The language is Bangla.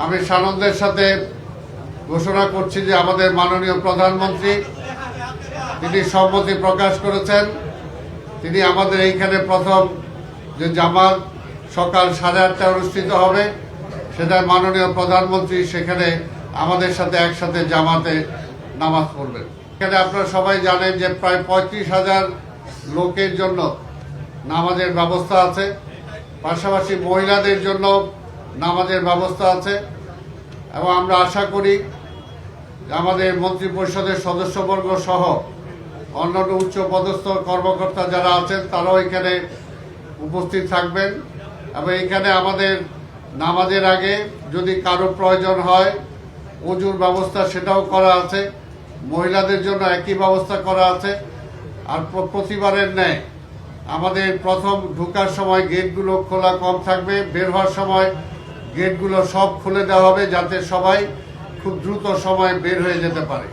আমি সানন্দের সাথে ঘোষণা করছি যে আমাদের মাননীয় প্রধানমন্ত্রী তিনি সম্মতি প্রকাশ করেছেন। তিনি আমাদের এইখানে প্রথম যে জামাত সকাল 8:30টায় অনুষ্ঠিত হবে, সেটা মাননীয় প্রধানমন্ত্রী সেখানে আমাদের সাথে একসাথে জামাতে নামাজ পড়বেন। এখানে আপনারা সবাই জানেন যে প্রায় 35,000 লোকের জন্য নামাজের ব্যবস্থা আছে, পাশাপাশি মহিলাদের জন্য নামাজের ব্যবস্থা আছে। এবং আমরা আশা করি আমাদের মন্ত্রী পরিষদের সদস্যবর্গ সহ অন্যান্য উচ্চ পদস্থ কর্মকর্তা যারা আছেন তারাও এখানে উপস্থিত থাকবেন। এবং এখানে আমাদের নামাজের আগে যদি কারো প্রয়োজন হয় ওযুর ব্যবস্থা সেটাও করা আছে, মহিলাদের জন্য একই ব্যবস্থা করা আছে। আর প্রতিবারের ন্যায় আমাদের প্রথম ঢোকার সময় গেটগুলো খোলা কম থাকবে, বের হওয়ার সময় গেটগুলো সব খুলে দেওয়া হবে যাতে সবাই খুব দ্রুত সময় বের হয়ে যেতে পারে।